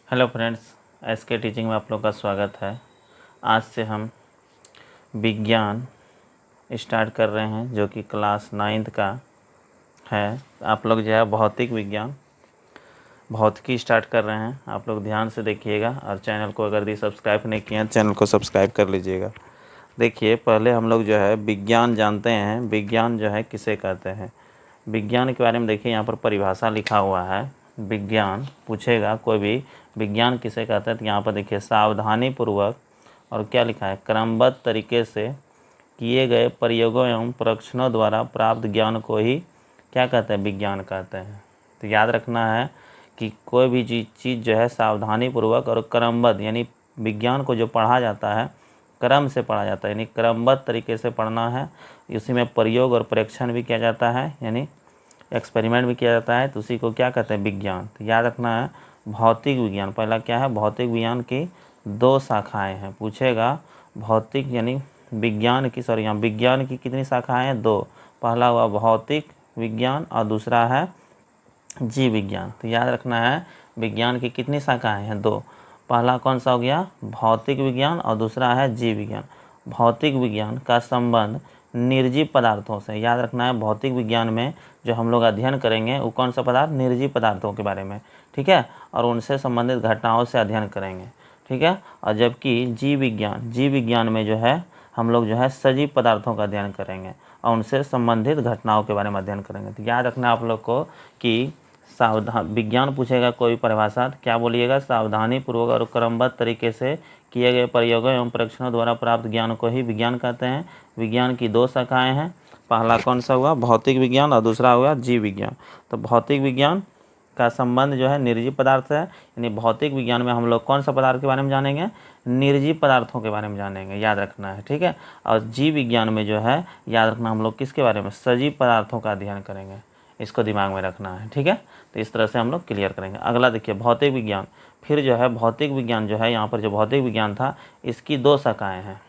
Hello friends, SK teaching में आप लोग का स्वागत है। आज से हम विज्ञान स्टार्ट कर रहे हैं जो कि क्लास 9th का है। आप लोग जो है भौतिकी स्टार्ट कर रहे हैं। आप लोग ध्यान से देखिएगा और चैनल को अगर भी सब्सक्राइब नहीं किए हैं चैनल को सब्सक्राइब कर लीजिएगा। देखिए, पहले हम लोग जो है विज्ञान जानते हैं। विज्ञान जो है किसे कहते हैं, विज्ञान के बारे में देखिए, यहाँ पर परिभाषा लिखा हुआ है। विज्ञान पूछेगा कोई भी, विज्ञान किसे कहते हैं, तो यहाँ पर देखिए सावधानी पूर्वक और क्या लिखा है, क्रमबद्ध तरीके से किए गए प्रयोगों एवं परीक्षणों द्वारा प्राप्त ज्ञान को ही क्या कहते हैं, विज्ञान कहते हैं। तो याद रखना है कि कोई भी चीज़ जो है सावधानी पूर्वक और क्रमबद्ध, यानी विज्ञान को जो पढ़ा जाता है क्रम से पढ़ा जाता है, यानी क्रमबद्ध तरीके से पढ़ना है। इसी में प्रयोग और परीक्षण भी किया जाता है, यानी एक्सपेरिमेंट भी किया जाता है, तो उसी को क्या कहते हैं, विज्ञान। तो याद रखना है भौतिक विज्ञान, पहला क्या है, भौतिक विज्ञान की 2 शाखाएं हैं। पूछेगा भौतिक यानी विज्ञान की, यहाँ विज्ञान की कितनी शाखाएं हैं, 2। पहला हुआ भौतिक विज्ञान और दूसरा है जीव विज्ञान। तो याद रखना है विज्ञान की कितनी शाखाएं हैं, 2। पहला कौन सा हो गया, भौतिक विज्ञान, और दूसरा है जीव विज्ञान। भौतिक विज्ञान का संबंध निर्जीव पदार्थों से। याद रखना है भौतिक विज्ञान में जो हम लोग अध्ययन करेंगे वो कौन सा पदार्थ, निर्जीव पदार्थों के बारे में, ठीक है, और उनसे संबंधित घटनाओं से अध्ययन करेंगे, ठीक है। और जबकि जीव विज्ञान में जो है हम लोग जो है सजीव पदार्थों का अध्ययन करेंगे और उनसे संबंधित घटनाओं के बारे में अध्ययन करेंगे। तो याद रखना आप लोग को कि सावधान, विज्ञान पूछेगा कोई परिभाषा, क्या बोलिएगा, सावधानी पूर्वक और क्रमबद्ध तरीके से किए गए प्रयोगों एवं परीक्षणों द्वारा प्राप्त ज्ञान को ही विज्ञान कहते हैं। विज्ञान की 2 शाखाएं हैं, पहला कौन सा हुआ, भौतिक विज्ञान, और दूसरा हुआ जीव विज्ञान। तो भौतिक विज्ञान का संबंध जो है निर्जीव पदार्थ है, यानी भौतिक विज्ञान में हम लोग कौन सा पदार्थ के बारे में जानेंगे, निर्जीव पदार्थों के बारे में जानेंगे, याद रखना है, ठीक है। और जीव विज्ञान में जो है याद रखना हम लोग किसके बारे में, सजीव पदार्थों का अध्ययन करेंगे, इसको दिमाग में रखना है, ठीक है। तो इस तरह से हम लोग क्लियर करेंगे। अगला देखिए भौतिक विज्ञान, फिर जो है भौतिक विज्ञान जो है, यहाँ पर जो भौतिक विज्ञान था इसकी 2 शाखाएँ हैं,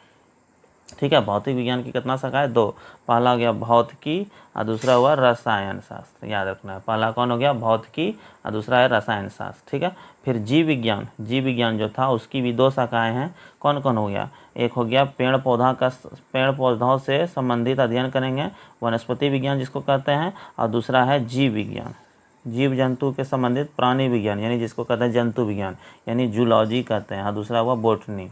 ठीक है। भौतिक विज्ञान की कितना शाखाएं, 2। पहला हो गया भौतिकी और दूसरा हुआ रसायन शास्त्र, याद रखना है। पहला कौन हो गया, भौतिकी, और दूसरा है रसायन शास्त्र, ठीक है। फिर जीव विज्ञान जो था उसकी भी 2 शाखाएं हैं। कौन कौन हो गया, एक हो गया पेड़ पौधों से संबंधित अध्ययन करेंगे, वनस्पति विज्ञान जिसको कहते हैं, और दूसरा है जीव विज्ञान, जीव जंतु के संबंधित प्राणी विज्ञान, यानी जिसको कहते हैं जंतु विज्ञान, यानी जूलॉजी कहते हैं, और दूसरा हुआ बोटनी,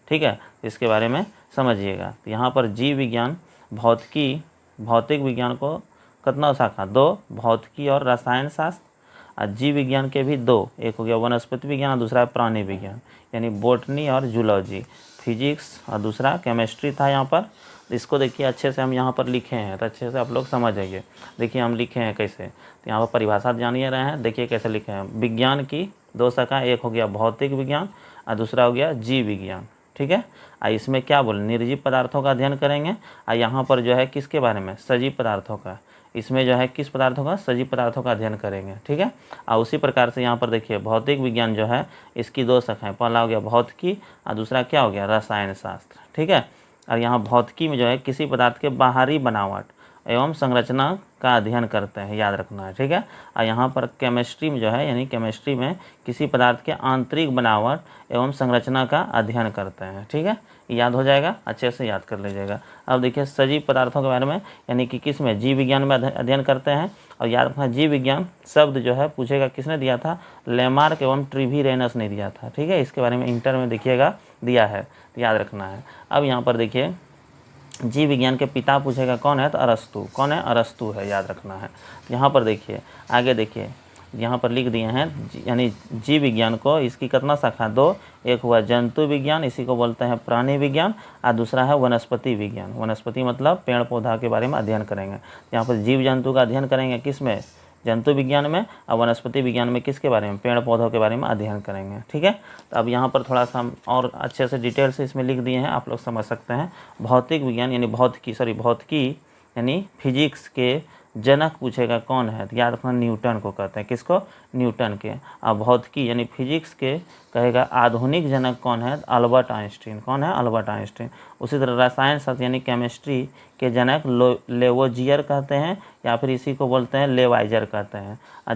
ठीक है। इसके बारे में समझिएगा। तो यहाँ पर जीव विज्ञान भौतिक विज्ञान को कितना शाखा, 2, भौतिकी और रसायन शास्त्र, और जीव विज्ञान के भी 2, एक हो गया वनस्पति विज्ञान और दूसरा है प्राणी विज्ञान, यानी बोटनी और जूलॉजी। फिजिक्स और दूसरा केमिस्ट्री था यहाँ पर। इसको देखिए अच्छे से हम यहाँ पर लिखे हैं, तो अच्छे से आप लोग समझ जाइए। देखिए हम लिखे हैं कैसे, तो यहाँ पर परिभाषा जानिए रहे हैं, देखिए कैसे लिखे हैं। विज्ञान की 2 शाखा, एक हो गया भौतिक विज्ञान और दूसरा हो गया जीव विज्ञान, ठीक है। इसमें क्या बोले, निर्जीव पदार्थों का अध्ययन करेंगे, और यहाँ पर जो है किसके बारे में, सजीव पदार्थों का। इसमें जो है किस पदार्थों का, सजीव पदार्थों का अध्ययन करेंगे, ठीक है। और उसी प्रकार से यहाँ पर देखिए भौतिक विज्ञान जो है इसकी 2 शाखाएं, पहला हो गया भौतिकी और दूसरा क्या हो गया, रसायन शास्त्र, ठीक है। और यहाँ भौतिकी में जो है किसी पदार्थ के बाहरी बनावट एवं संरचना का अध्ययन करते हैं, याद रखना है, ठीक है। और यहाँ पर केमिस्ट्री में जो है, यानी केमिस्ट्री में किसी पदार्थ के आंतरिक बनावट एवं संरचना का अध्ययन करते हैं, ठीक है। याद हो जाएगा, अच्छे से याद कर लीजिएगा। अब देखिए सजीव पदार्थों के बारे में, यानी कि किस में, जीव विज्ञान में अध्ययन करते हैं। और याद रखना जीव विज्ञान शब्द जो है पूछेगा किसने दिया था, लेमार्क एवं ट्रिविरेनस ने दिया था, ठीक है। इसके बारे में इंटर में देखिएगा दिया है, तो याद रखना है। अब यहाँ पर देखिए जीव विज्ञान के पिता पूछेगा कौन है, तो अरस्तु, कौन है, अरस्तु है, याद रखना है। तो यहाँ पर देखिए आगे देखिए यहाँ पर लिख दिए हैं, यानी जीव विज्ञान को इसकी कितना शाखा, 2, एक हुआ जंतु विज्ञान, इसी को बोलते हैं प्राणी विज्ञान, और दूसरा है वनस्पति विज्ञान। वनस्पति मतलब पेड़ पौधा के बारे में अध्ययन करेंगे। यहाँ पर जीव जंतु का अध्ययन करेंगे किस में, जंतु विज्ञान में, और वनस्पति विज्ञान में किसके बारे में, पेड़ पौधों के बारे में अध्ययन करेंगे, ठीक है। तो अब यहाँ पर थोड़ा सा हम और अच्छे से डिटेल से इसमें लिख दिए हैं, आप लोग समझ सकते हैं। भौतिक विज्ञान यानी भौतिकी यानी फिजिक्स के जनक पूछेगा कौन है, तो याद रखना न्यूटन को कहते हैं, किसको, न्यूटन के। और भौतिकी यानी फिजिक्स के कहेगा आधुनिक जनक कौन है, अल्बर्ट आइंस्टीन, कौन है, अल्बर्ट आइंस्टीन। उसी तरह रसायन शास्त्र यानी केमिस्ट्री के जनक लेवोजियर कहते हैं, या फिर इसी को बोलते हैं लेवाइजर कहते हैं। और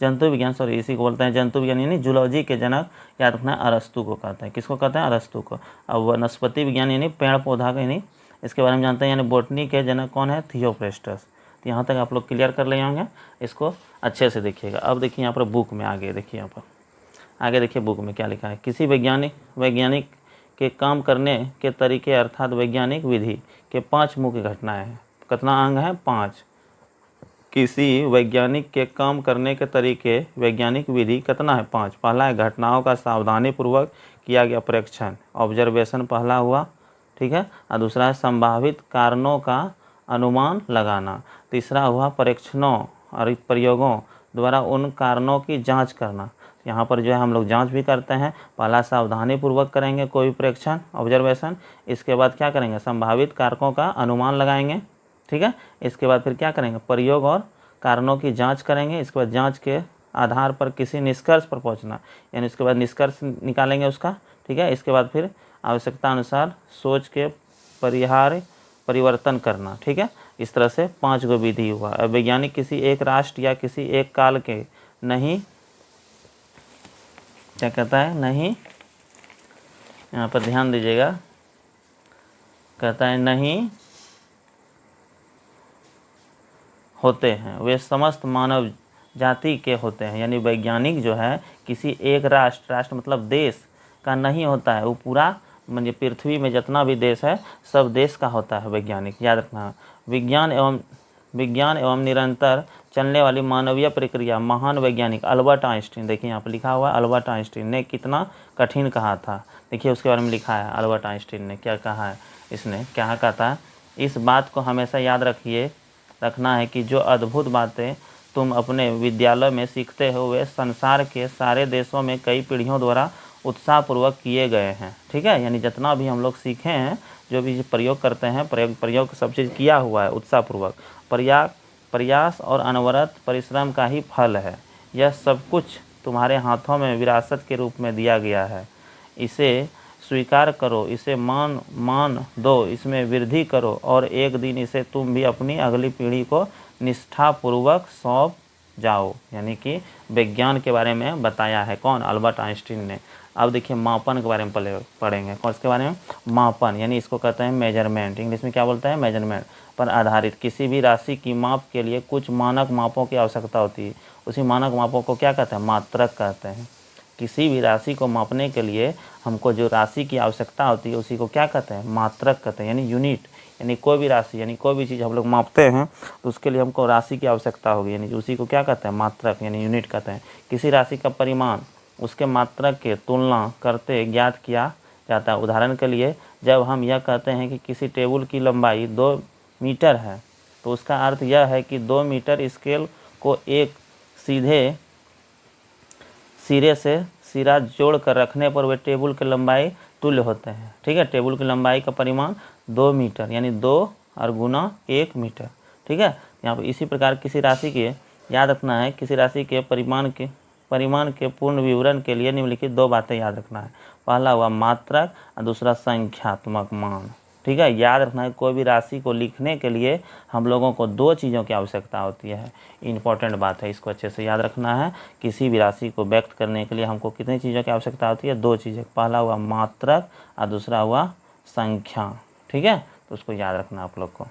जंतु विज्ञान, सॉरी इसी को बोलते हैं जंतु विज्ञान यानी जूलॉजी के जनक याद रखना अरस्तु को कहते हैं। किसको कहते हैं? अरस्तु को। अब वनस्पति विज्ञान यानी पेड़ पौधा का यानी इसके बारे में जानते हैं, यानी बोटनी के जनक कौन है? थियोफ्रेस्टस। तो यहाँ तक आप लोग क्लियर कर ले होंगे, इसको अच्छे से देखिएगा। अब देखिए यहाँ पर बुक में आगे देखिए, यहाँ पर आगे देखिए बुक में क्या लिखा है। किसी वैज्ञानिक के काम करने के तरीके अर्थात वैज्ञानिक विधि के 5 मुख्य घटनाएं हैं। कितना अंग है? 5। किसी वैज्ञानिक के काम करने के तरीके वैज्ञानिक विधि कितना है? 5। पहला है घटनाओं का सावधानीपूर्वक किया गया परीक्षण, ऑब्जर्वेशन पहला हुआ, ठीक है। और दूसरा है संभावित कारणों का अनुमान लगाना। तीसरा हुआ परीक्षणों और प्रयोगों द्वारा उन कारणों की जांच करना। यहाँ पर जो है हम लोग जांच भी करते हैं। पहला सावधानीपूर्वक करेंगे कोई भी परीक्षण, ऑब्जर्वेशन। इसके बाद क्या करेंगे? संभावित कारकों का अनुमान लगाएंगे, ठीक है। इसके बाद फिर क्या करेंगे? प्रयोग और कारणों की जांच करेंगे। इसके बाद जांच के आधार पर किसी निष्कर्ष पर पहुंचना, यानी इसके बाद निष्कर्ष निकालेंगे उसका, ठीक है। इसके बाद फिर आवश्यकता अनुसार सोच के परिवर्तन करना, ठीक है। इस तरह से 5 गो विधि हुआ। अब वैज्ञानिक किसी एक राष्ट्र या किसी एक काल के नहीं, क्या कहता है? नहीं, यहाँ पर ध्यान दीजिएगा, कहता है नहीं होते हैं, वे समस्त मानव जाति के होते हैं। यानी वैज्ञानिक जो है किसी एक राष्ट्र मतलब देश का नहीं होता है, वो पूरा मतलब पृथ्वी में जितना भी देश है सब देश का होता है वैज्ञानिक, याद रखना। विज्ञान एवं निरंतर चलने वाली मानवीय प्रक्रिया महान वैज्ञानिक अल्बर्ट आइंस्टीन, देखिए यहाँ पर लिखा हुआ है अल्बर्ट आइंस्टीन ने कितना कठिन कहा था। देखिए उसके बारे में लिखा है अल्बर्ट आइंस्टीन ने क्या कहा है। इसने क्या कहता है? इस बात को हमेशा याद रखना है कि जो अद्भुत बातें तुम अपने विद्यालय में सीखते हो वे संसार के सारे देशों में कई पीढ़ियों द्वारा उत्साहपूर्वक किए गए हैं, ठीक है। यानी जितना भी हम लोग सीखे हैं, जो भी प्रयोग करते हैं, प्रयोग सब चीज़ किया हुआ है उत्साहपूर्वक। प्रयास और अनवरत परिश्रम का ही फल है। यह सब कुछ तुम्हारे हाथों में विरासत के रूप में दिया गया है। इसे स्वीकार करो, इसे मान दो, इसमें वृद्धि करो और एक दिन इसे तुम भी अपनी अगली पीढ़ी को निष्ठापूर्वक सौंप जाओ। यानी कि विज्ञान के बारे में बताया है कौन? अल्बर्ट आइंस्टीन ने। अब देखिए मापन के बारे में पढ़ेंगे। कौन इसके बारे में? मापन, यानी इसको कहते हैं मेजरमेंट। इंग्लिश में क्या बोलता है? मेजरमेंट पर आधारित। किसी भी राशि की माप के लिए कुछ मानक मापों की आवश्यकता होती है। उसी मानक मापों को क्या कहते हैं? मात्रक कहते हैं। किसी भी राशि को मापने के लिए हमको जो राशि की आवश्यकता होती है उसी को क्या कहते हैं? मात्रक कहते हैं, यानी यूनिट। यानी कोई भी राशि, यानी कोई भी चीज़ हम लोग मापते हैं तो उसके लिए हमको राशि की आवश्यकता होगी, यानी उसी को क्या कहते हैं? मात्रक, यानी यूनिट कहते हैं। किसी राशि का परिमाण उसके मात्रक के तुलना करते ज्ञात किया जाता है। उदाहरण के लिए जब हम यह कहते हैं कि किसी टेबल की लंबाई 2 मीटर है तो उसका अर्थ यह है कि 2 मीटर स्केल को एक सीधे सिरे से सिरा जोड़ कर रखने पर वे टेबल की लंबाई तुल्य होते हैं, ठीक है। टेबल की लंबाई का परिमाण 2 मीटर, यानी 2 और गुना 1 मीटर, ठीक है। यहाँ पर इसी प्रकार किसी राशि के याद रखना है, किसी राशि के परिमाण के पूर्ण विवरण के लिए निम्नलिखित 2 बातें याद रखना है। पहला हुआ मात्रक और दूसरा संख्यात्मक मान, ठीक है। याद रखना है कोई भी राशि को लिखने के लिए हम लोगों को 2 चीज़ों की आवश्यकता होती है। इंपॉर्टेंट बात है, इसको अच्छे से याद रखना है। किसी भी राशि को व्यक्त करने के लिए हमको कितनी चीज़ों की आवश्यकता होती है? 2 चीज़ें। पहला हुआ मात्रक और दूसरा हुआ संख्या, ठीक है। तो उसको याद रखना आप लोग को।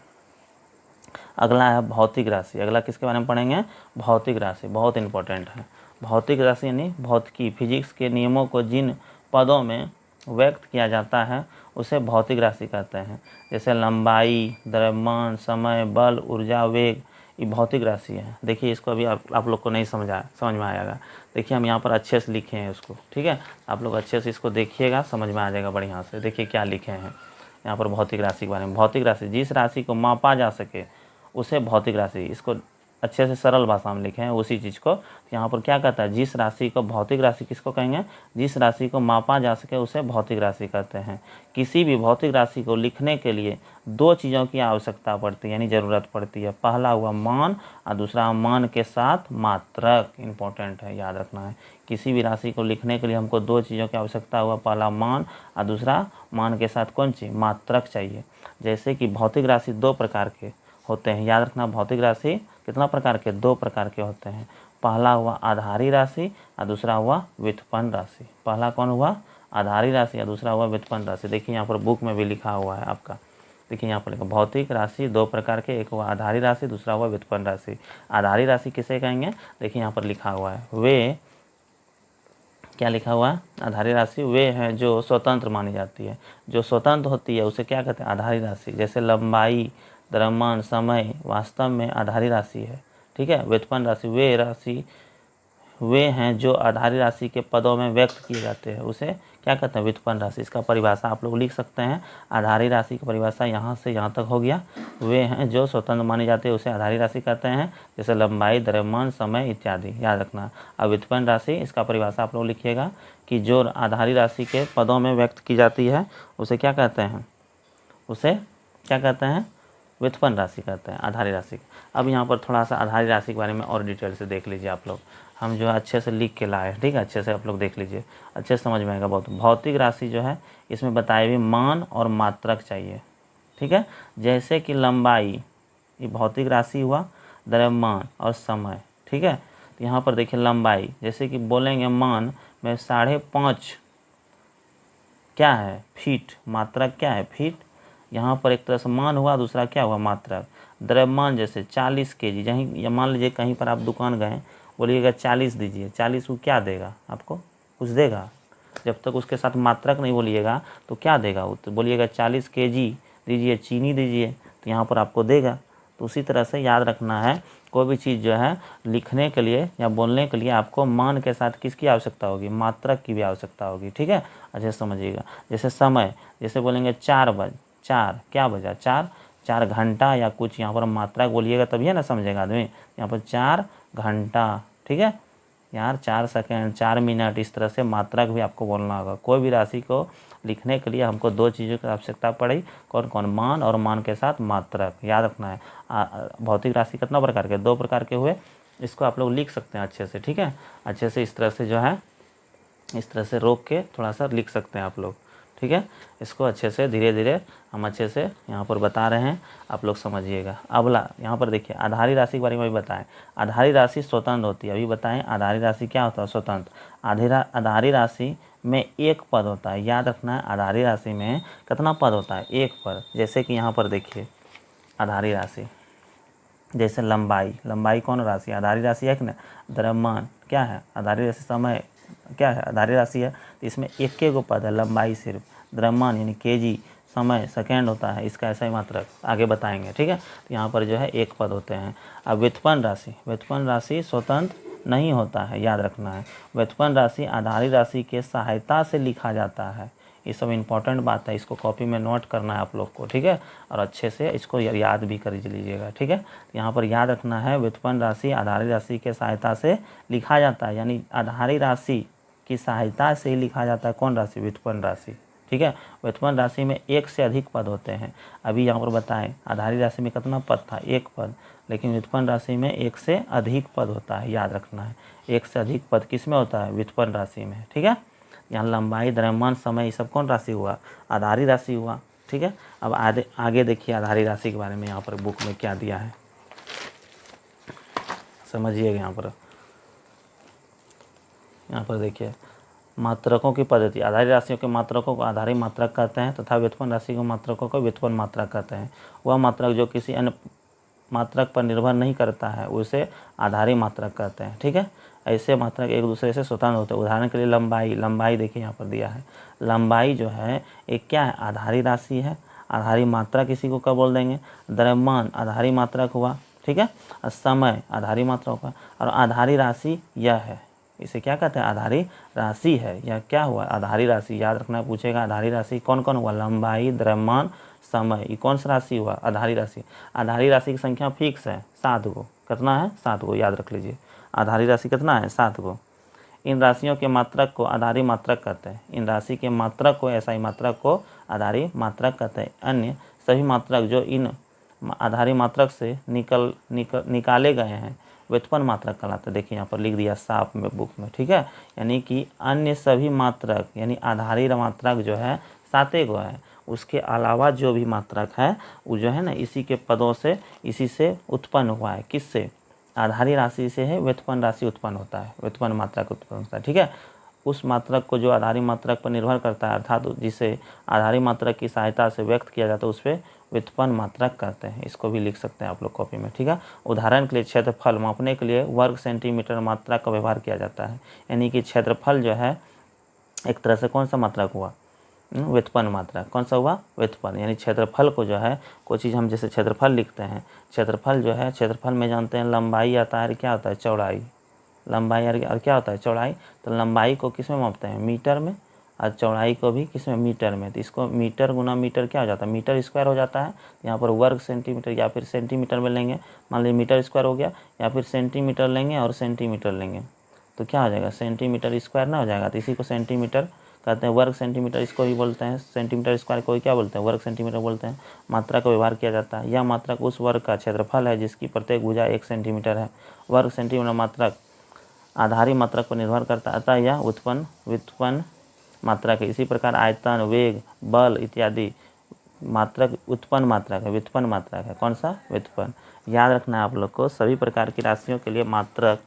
अगला है भौतिक राशि। अगला किसके बारे में पढ़ेंगे? भौतिक राशि, बहुत इंपॉर्टेंट है। भौतिक राशि यानी भौतिकी, फिजिक्स के नियमों को जिन पदों में व्यक्त किया जाता है उसे भौतिक राशि कहते हैं। जैसे लंबाई, द्रव्यमान, समय, बल, ऊर्जा, वेग, ये भौतिक राशि है। देखिए इसको अभी आप लोग को नहीं समझ में आएगा। देखिए हम यहाँ पर अच्छे से लिखे हैं उसको, ठीक है। आप लोग अच्छे से इसको देखिएगा, समझ में आ जाएगा बढ़िया से। देखिए क्या लिखे हैं यहाँ पर भौतिक राशि के बारे में। भौतिक राशि जिस राशि को मापा जा सके उसे भौतिक राशि, इसको अच्छे से सरल भाषा में लिखे हैं उसी चीज़ को। यहाँ पर क्या कहता है? जिस राशि को भौतिक राशि किसको कहेंगे? जिस राशि को मापा जा सके उसे भौतिक राशि कहते हैं। किसी भी भौतिक राशि को लिखने के लिए 2 चीज़ों की आवश्यकता पड़ती है, यानी ज़रूरत पड़ती है। पहला हुआ मान और दूसरा मान के साथ मात्रक। इंपॉर्टेंट है, याद रखना है। किसी भी राशि को लिखने के लिए हमको 2 चीज़ों की आवश्यकता हुआ, पहला मान और दूसरा मान के साथ कौन चीज़? मात्रक चाहिए। जैसे कि भौतिक राशि 2 प्रकार के होते हैं, याद रखना। भौतिक राशि कितना प्रकार के? 2 प्रकार के होते हैं। पहला हुआ आधारी राशि और दूसरा हुआ व्युत्पन्न राशि। पहला कौन हुआ? आधारी राशि और दूसरा हुआ व्युत्पन्न राशि। देखिए यहाँ पर बुक में भी लिखा हुआ है आपका। देखिए यहाँ पर भौतिक राशि दो प्रकार के, एक हुआ आधारी राशि, दूसरा हुआ व्युत्पन्न राशि। आधारी राशि किसे कहेंगे? देखिए यहाँ पर लिखा हुआ है, वे क्या लिखा हुआ है? आधारी राशि वे हैं जो स्वतंत्र मानी जाती है। जो स्वतंत्र होती है उसे क्या कहते हैं? आधारी राशि। जैसे लंबाई, द्रव्यमान, समय वास्तव में आधारी राशि है। ठीक है। व्युत्पन्न राशि वे हैं जो आधारी राशि के पदों में व्यक्त किए जाते हैं, उसे क्या कहते हैं? व्युत्पन्न राशि। इसका परिभाषा आप लोग लिख सकते हैं। आधारी राशि की परिभाषा यहाँ से यहाँ तक हो गया। वे हैं जो स्वतंत्र मानी जाती है, उसे आधारी राशि कहते हैं। जैसे लंबाई, द्रव्यमान, समय इत्यादि, याद रखना। अब व्युत्पन्न राशि, इसका परिभाषा आप लोग लिखिएगा कि जो आधारी राशि के पदों में व्यक्त की जाती है उसे क्या कहते हैं? उसे क्या कहते हैं? व्युत्पन्न राशि कहते हैं, आधारी राशि। अब यहाँ पर थोड़ा सा आधारी राशि के बारे में और डिटेल से देख लीजिए आप लोग। हम जो है अच्छे से लिख के लाए, ठीक है। अच्छे से आप लोग देख लीजिए, अच्छे से समझ में आएगा बहुत। भौतिक राशि जो है इसमें बताए हुए मान और मात्रक चाहिए, ठीक है। जैसे कि लंबाई, ये भौतिक राशि हुआ, द्रव्यमान और समय, ठीक है। तो यहाँ पर देखिए लंबाई, जैसे कि बोलेंगे मान में 5.5 क्या है? फीट। मात्रक क्या है? फीट। यहाँ पर एक तरह से मान हुआ, दूसरा क्या हुआ? मात्रक। द्रव्यमान जैसे 40 kg, जहीं मान लीजिए कहीं पर आप दुकान गए, बोलिएगा 40 दीजिए, 40 को क्या देगा? आपको कुछ देगा? जब तक उसके साथ मात्रक नहीं बोलिएगा तो क्या देगा वो? तो बोलिएगा 40 kg दीजिए, चीनी दीजिए, तो यहाँ पर आपको देगा। तो उसी तरह से याद रखना है, कोई भी चीज़ जो है लिखने के लिए या बोलने के लिए आपको मान के साथ किसकी आवश्यकता होगी? मात्रक की भी आवश्यकता होगी, ठीक है। अच्छे समझिएगा। जैसे समय, जैसे बोलेंगे 4 क्या बजा? 4 घंटा या कुछ, यहाँ पर मात्रक बोलिएगा तभी है ना समझेगा आदमी। यहाँ पर 4 घंटा, ठीक है यार, 4 सेकंड, 4 मिनट, इस तरह से मात्रक भी आपको बोलना होगा। कोई भी राशि को लिखने के लिए हमको दो चीज़ों की आवश्यकता पड़ी, कौन कौन? मान और मान के साथ मात्रक, याद रखना है। भौतिक राशि कितना प्रकार के? 2 प्रकार के हुए। इसको आप लोग लिख सकते हैं अच्छे से, ठीक है। अच्छे से इस तरह से जो है, इस तरह से रोक के थोड़ा सा लिख सकते हैं आप लोग, ठीक है। इसको अच्छे से धीरे धीरे हम अच्छे से यहाँ पर बता रहे हैं, आप लोग समझिएगा। अगला यहाँ पर देखिए, आधारी राशि के बारे में भी बताएं। आधारी राशि स्वतंत्र होती है, अभी बताएं आधारी राशि क्या होता है? स्वतंत्र। आधारी राशि में एक पद होता है, याद रखना है। आधारी राशि में कितना पद होता है? एक पद। जैसे कि यहाँ पर देखिए आधारी राशि, जैसे लंबाई कौन राशि? आधारी राशि है कि ना। द्रव्यमान क्या है? आधारी राशि। समय क्या है? आधारी राशि है। तो इसमें एक गो पद है, लंबाई सिर्फ। द्रव्यमान यानी kg, समय सेकेंड होता है, इसका ऐसा ही मात्रक आगे बताएंगे, ठीक है। तो यहाँ पर जो है एक पद होते हैं। अब व्युत्पन्न राशि स्वतंत्र नहीं होता है, याद रखना है। व्युत्पन्न राशि आधारी राशि के सहायता से लिखा जाता है। ये सब इम्पोर्टेंट बात है, इसको कॉपी में नोट करना है आप लोग को, ठीक है। और अच्छे से इसको याद भी कर लीजिएगा, ठीक है। यहाँ पर याद रखना है, व्युत्पन्न राशि आधारी राशि के सहायता से लिखा जाता है, यानी आधारी राशि की सहायता से ही लिखा जाता है। कौन राशि? व्युत्पन्न राशि, ठीक है। व्युत्पन्न राशि में एक से अधिक पद होते हैं। अभी यहाँ पर बताएं, आधारी राशि में कितना पद था? एक पद। लेकिन व्युत्पन्न राशि में एक से अधिक पद होता है, याद रखना है। एक से अधिक पद किस में होता है? व्युत्पन्न राशि में, ठीक है। यहाँ लंबाई, द्रव्यमान, समय, ये सब कौन राशि हुआ? आधारी राशि हुआ, ठीक है। अब आगे देखिए आधारी राशि के बारे में यहाँ पर बुक में क्या दिया है, समझिएगा। यहाँ पर देखिए मात्रकों की पद्धति। आधारी राशियों के मात्रकों को आधारी मात्रक कहते हैं तथा व्युत्पन्न राशि के मात्रकों को व्युत्पन्न मात्रक कहते हैं। वह मात्रक जो किसी अन्य मात्रक पर निर्भर नहीं करता है उसे आधारी मात्रक कहते हैं, ठीक है। ऐसे मात्रक एक दूसरे से स्वतंत्र होते हैं। उदाहरण के लिए लंबाई देखिए यहाँ पर दिया है। लंबाई जो है एक क्या है? आधारी राशि है। आधारी मात्रक इसी को क्या बोल देंगे? द्रव्यमान आधारी मात्रक हुआ, ठीक है। समय आधारी मात्रक हुआ, और आधारी राशि यह है, इसे क्या कहते हैं? आधारी राशि है। यह क्या हुआ? आधारी राशि। याद रखना, पूछेगा आधारी राशि कौन कौन हुआ? लंबाई, द्रव्यमान, समय। ये कौन सा राशि हुआ? आधारी राशि। आधारी राशि की संख्या फिक्स है 7 गो। कितना है? 7 गो, याद रख लीजिए। आधारी राशि कितना है? 7 गो। इन राशियों के मात्रक को आधारी मात्रक कहते हैं। इन राशि के मात्रक को, ऐसा ही मात्रक को आधारी मात्रक कहते हैं। अन्य सभी मात्रक जो इन आधारी मात्रक से निकाले गए हैं व्युत्पन्न मात्रक कहलाते हैं। देखिए यहाँ पर लिख दिया साफ में बुक में, ठीक है। यानी कि अन्य सभी मात्रक यानी आधारी मात्रक जो है 7 गो है, उसके अलावा जो भी मात्रक है वो जो है ना इसी के पदों से, इसी से उत्पन्न हुआ है। किससे? आधारी राशि से है व्युत्पन्न राशि उत्पन्न होता है, व्युत्पन्न मात्रक उत्पन्न होता है। ठीक है, उस मात्रक को जो आधारी मात्रक पर निर्भर करता है, अर्थात जिसे आधारी मात्रक की सहायता से व्यक्त किया जाता है, उस पर व्युत्पन्न मात्रक कहते हैं। इसको भी लिख सकते हैं आप लोग कॉपी में। ठीक है, उदाहरण के लिए क्षेत्रफल मापने के लिए वर्ग सेंटीमीटर मात्रा का व्यवहार किया जाता है। यानी कि क्षेत्रफल जो है एक तरह से कौन सा मात्रक हुआ, व्युत्पन्न मात्रा। कौन सा हुआ, व्युत्पन्न। यानी क्षेत्रफल को जो है कोई चीज़ हम जैसे क्षेत्रफल लिखते हैं, क्षेत्रफल जो है, क्षेत्रफल में जानते हैं लंबाई आता है, क्या होता है, चौड़ाई। लंबाई और क्या होता है, चौड़ाई। तो लंबाई को किस में मापते हैं, मीटर में, और चौड़ाई को भी किस में, मीटर में। तो इसको मीटर गुना मीटर क्या हो जाता है, मीटर स्क्वायर हो जाता है। यहाँ पर वर्ग सेंटीमीटर या फिर सेंटीमीटर में लेंगे, मान लीजिए मीटर स्क्वायर हो गया, या फिर सेंटीमीटर लेंगे और सेंटीमीटर लेंगे तो क्या हो जाएगा, सेंटीमीटर स्क्वायर ना हो जाएगा। तो इसी को सेंटीमीटर कहते हैं, वर्ग सेंटीमीटर इसको भी बोलते हैं, सेंटीमीटर स्क्वायर को क्या बोलते हैं, वर्ग सेंटीमीटर बोलते हैं। मात्रा का व्यवहार किया जाता है। यह मात्रक उस वर्ग का क्षेत्रफल है जिसकी प्रत्येक भुजा 1 सेंटीमीटर है। वर्ग सेंटीमीटर मात्रक आधारी मात्रक पर निर्भर करता है, अतः यह व्युत्पन्न मात्रक है। इसी प्रकार आयतन, वेग, बल इत्यादि मात्रक उत्पन्न मात्रक है, व्युत्पन्न मात्रक है। कौन सा, व्युत्पन्न। याद रखना है आप लोग को, सभी प्रकार की राशियों के लिए मात्रक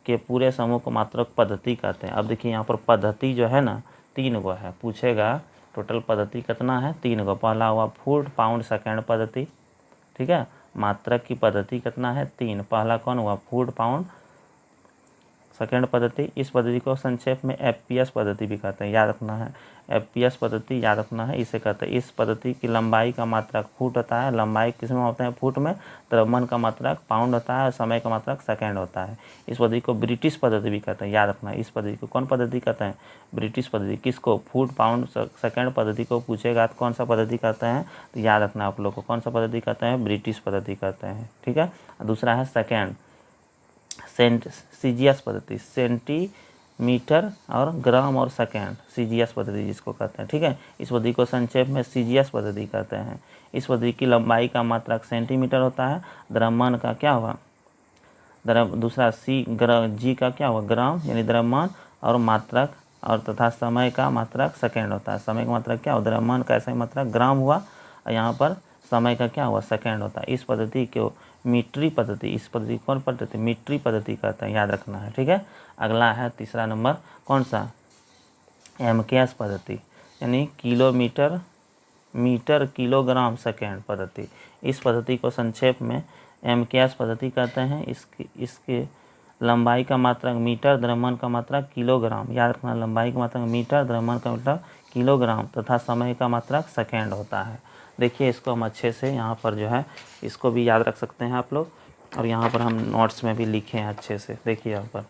के पूरे समूह को मात्रक पद्धति कहते हैं। अब देखिए यहाँ पर पद्धति जो है ना, 3 गो है, पूछेगा टोटल पद्धति कितना है, 3 गो। पहला हुआ फुट पाउंड सेकेंड पद्धति। ठीक है, मात्रक की पद्धति कितना है, 3। पहला कौन हुआ, फुट पाउंड सेकेंड पद्धति। इस पद्धति को संक्षेप में एफपीएस पद्धति भी कहते हैं, याद रखना है। एफपीएस पद्धति याद रखना है, इसे कहते हैं। इस पद्धति की लंबाई का मात्रक फुट होता है, लंबाई किस में होते हैं, फुट में। द्रव्यमान का मात्रक पाउंड होता है और समय का मात्रक सेकेंड होता है। इस पद्धति को ब्रिटिश पद्धति भी कहते हैं, याद रखना है। इस पद्धति को कौन पद्धति कहते हैं, ब्रिटिश पद्धति। किसको, फुट पाउंड सेकेंड पद्धति को पूछेगा तो कौन सा पद्धति कहते हैं, तो याद रखना आप लोग को, कौन सा पद्धति कहते हैं, ब्रिटिश पद्धति कहते हैं। ठीक है, दूसरा है सेकेंड सीजीएस पद्धति, सेंटीमीटर और ग्राम और सेकेंड, सीजीएस पद्धति जिसको कहते हैं। ठीक है, इस पद्धति को संक्षेप में सीजीएस पद्धति कहते हैं। इस पद्धति की लंबाई का मात्रक सेंटीमीटर होता है। द्रव्यमान का क्या हुआ, दूसरा जी का क्या हुआ, ग्राम, यानी द्रव्यमान और मात्रक, और तथा समय का मात्रक सेकेंड होता है। समय का मात्रक क्या हुआ, द्रव्यमान का ऐसा ही मात्रक ग्राम हुआ, और यहाँ पर समय का क्या हुआ, सेकेंड होता है। इस पद्धति को मीट्री पद्धति, इस पद्धति कौन पद्धति, मीट्री पद्धति कहते हैं, याद रखना है। ठीक है, अगला है तीसरा नंबर, कौन सा, एमकेएस पद्धति, यानी किलोमीटर मीटर किलोग्राम सेकेंड पद्धति। इस पद्धति को संक्षेप में एमकेएस पद्धति कहते हैं। इसके लंबाई का मात्रक मीटर, द्रव्यमान का मात्रक किलोग्राम, याद रखना, लंबाई का मात्रक मीटर, द्रव्यमान का मात्रक किलोग्राम तथा समय का मात्रक सेकेंड होता है। देखिए इसको हम अच्छे से यहाँ पर जो है इसको भी याद रख सकते हैं आप लोग, और यहाँ पर हम नोट्स में भी लिखे हैं अच्छे से। देखिए यहाँ पर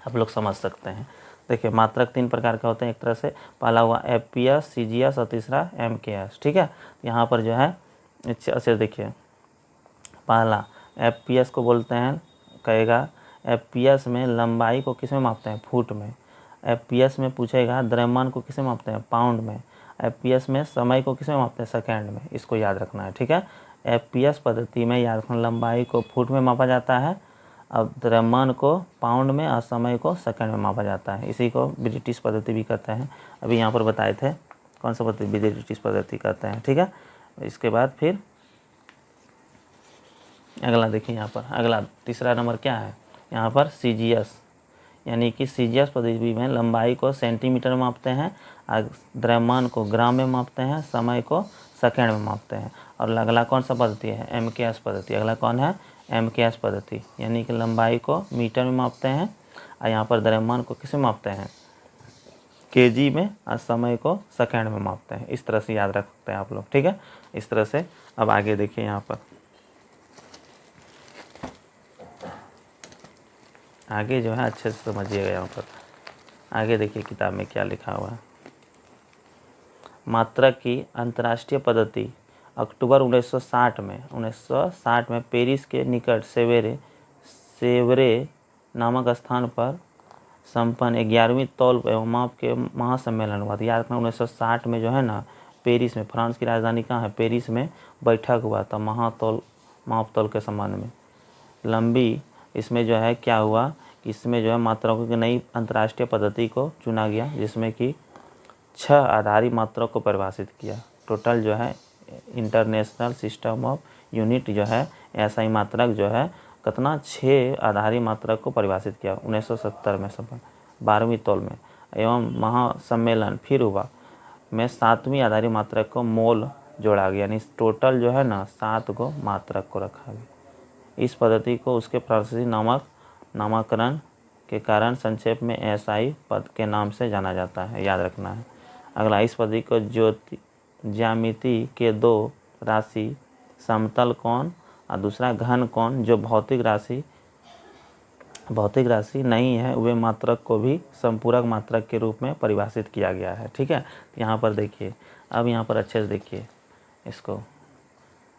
आप लोग समझ सकते हैं। देखिए मात्रक 3 प्रकार का होते हैं, एक तरह से पहला हुआ एफपीएस, सीजीएस और तीसरा एमकेएस। ठीक है, यहाँ पर जो है अच्छे देखिए, पहला एफपीएस को बोलते हैं, कहेगा एफपीएस में लंबाई को किस में मापते हैं, फुट में। एफपीएस में पूछेगा द्रव्यमान को किस में मापते हैं, पाउंड में। एफपीएस में समय को किस में मापते हैं, सेकेंड में। इसको याद रखना है। ठीक है, एफपीएस पद्धति में याद रखना, लंबाई को फुट में मापा जाता है, अब द्रव्यमान को पाउंड में और समय को सेकंड में मापा जाता है। इसी को ब्रिटिश पद्धति भी कहते हैं। अभी यहाँ पर बताए थे कौन सा पद्धति, ब्रिटिश पद्धति कहते हैं। ठीक है, इसके बाद फिर अगला देखिए, यहाँ पर अगला तीसरा नंबर क्या है, यहाँ पर सीजीएस, यानी कि सीजीएस पद्धति में लंबाई को सेंटीमीटर में मापते हैं, द्रव्यमान को ग्राम में मापते हैं, समय को सेकंड में मापते हैं। और अगला कौन सा पद्धति है, एमकेएस पद्धति। अगला कौन है, एमकेएस पद्धति, यानी कि लंबाई को मीटर में मापते हैं, और यहाँ पर द्रव्यमान को किस में मापते हैं, केजी में, और समय को सेकंड में मापते हैं। इस तरह से याद रख सकते हैं आप लोग। ठीक है, इस तरह से। अब आगे देखिए, यहाँ पर आगे जो है अच्छे से समझिएगा। यहाँ पर आगे देखिए किताब में क्या लिखा हुआ है। मात्रक की अंतर्राष्ट्रीय पद्धति अक्टूबर 1960 में पेरिस के निकट सेवरे नामक स्थान पर संपन्न 11वीं तौल एवं माप के महासम्मेलन हुआ था। याद रखना, 1960 में जो है ना, पेरिस में, फ्रांस की राजधानी कहाँ है, पेरिस में बैठक हुआ था माप तौल के संबंध में। लंबी इसमें जो है क्या हुआ, इसमें जो है मात्राओं की नई अंतर्राष्ट्रीय पद्धति को चुना गया, जिसमें कि 6 आधारी मात्राओं को परिभाषित किया। टोटल जो है इंटरनेशनल सिस्टम ऑफ यूनिट जो है, ऐसा ही मात्रक जो है कितना 6 आधारी मात्रक को परिभाषित किया 1970 में संपन्न 12वीं तौल में, एवं महासम्मेलन फिर हुआ में 7वीं आधारी मात्रक को मोल जोड़ा गया, यानी टोटल जो है ना 7 को मात्रक को रखा गया। इस पद्धति को उसके फ्रांसीसी नामकरण के कारण संक्षेप में एसआई पद के नाम से जाना जाता है, याद रखना है। अगला, इस पद्धति को ज्यामिति के 2 राशि समतल कोण और दूसरा घन कोण जो भौतिक राशि नहीं है वे मात्रक को भी संपूरक मात्रक के रूप में परिभाषित किया गया है। ठीक है, यहाँ पर देखिए, अब यहाँ पर अच्छे से देखिए इसको,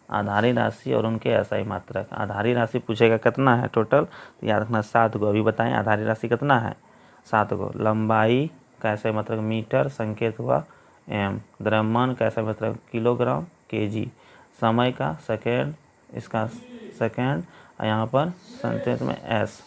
आधारी राशि और उनके एसआई मात्रक। आधारी राशि पूछेगा कितना है टोटल, तो याद रखना 7 गो। अभी बताएं आधारी राशि कितना है, 7 गो। लंबाई का एसआई मात्रक मीटर, संकेत हुआ एम। द्रव्यमान का एसआई मात्रक किलोग्राम केजी। समय का सेकेंड, इसका सेकेंड, और यहाँ पर संकेत में एस।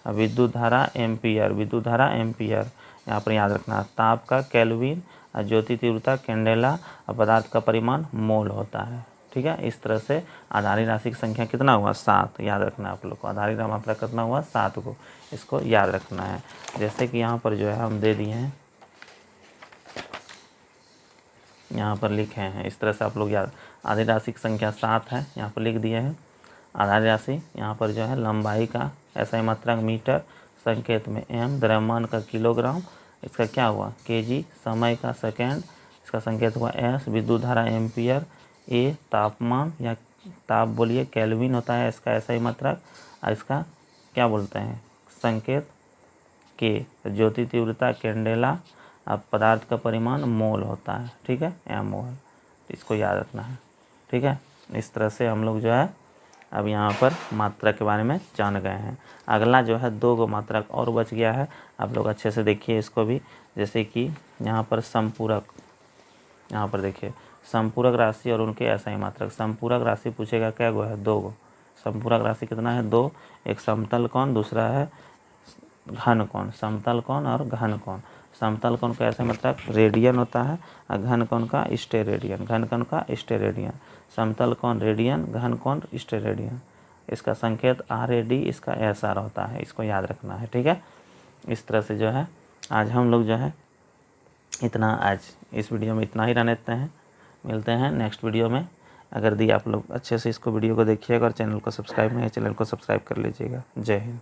विद्युत धारा एम्पियर, विद्युत धारा एम्पियर यहाँ पर याद रखना। ताप का केल्विन, और ज्योति तीव्रता कैंडेला, और पदार्थ का परिमाण मोल होता है। ठीक है, इस तरह से आधारी राशि की संख्या कितना हुआ, 7, याद रखना है आप लोग को। आधारी मात्रक कितना हुआ, 7 को, इसको याद रखना है। जैसे कि यहाँ पर जो है हम दे दिए हैं, यहाँ पर लिखे हैं, इस तरह से आप लोग याद, आधारी राशि की संख्या 7 है, यहाँ पर लिख दिए हैं। आधारी राशि यहाँ पर जो है लंबाई का एसआई मात्रक मीटर, संकेत में एम। द्रव्यमान का किलोग्राम, इसका क्या हुआ केजी। समय का सेकेंड, इसका संकेत हुआ एस। विद्युत धारा एम्पियर। ए तापमान या ताप बोलिए केल्विन होता है इसका एसआई मात्रक, और इसका क्या बोलते हैं संकेत के। ज्योति तीव्रता कैंडेला, अब पदार्थ का परिमाण मोल होता है। ठीक है, एम मोल, इसको याद रखना है। ठीक है, इस तरह से हम लोग जो है अब यहाँ पर मात्रक के बारे में जान गए हैं। अगला जो है 2 गो मात्रक और बच गया है, आप लोग अच्छे से देखिए इसको भी। जैसे कि यहाँ पर संपूरक, यहाँ पर देखिए संपूरक राशि और उनके एसआई मात्रक। संपूरक राशि पूछेगा क्या गो है, 2 गो। संपूरक राशि कितना है, 2। एक समतल कोण, दूसरा है घन कोण। समतल कोण और घन कोण। समतल कोण का ऐसा मतलब रेडियन होता है, और घन कोण का स्टेरेडियन। घन कोण का स्टेरेडियन। समतल कोण रेडियन, घन कोण स्टेरेडियन। इसका संकेत RAD, इसका SR होता है, इसको याद रखना है। ठीक है, इस तरह से जो है आज हम लोग जो है इतना, आज इस वीडियो में इतना ही रहने देते हैं। मिलते हैं नेक्स्ट वीडियो में। अगर दी आप लोग अच्छे से इसको वीडियो को देखिएगा और चैनल को सब्सक्राइब नहीं है, चैनल को सब्सक्राइब कर लीजिएगा। जय हिंद।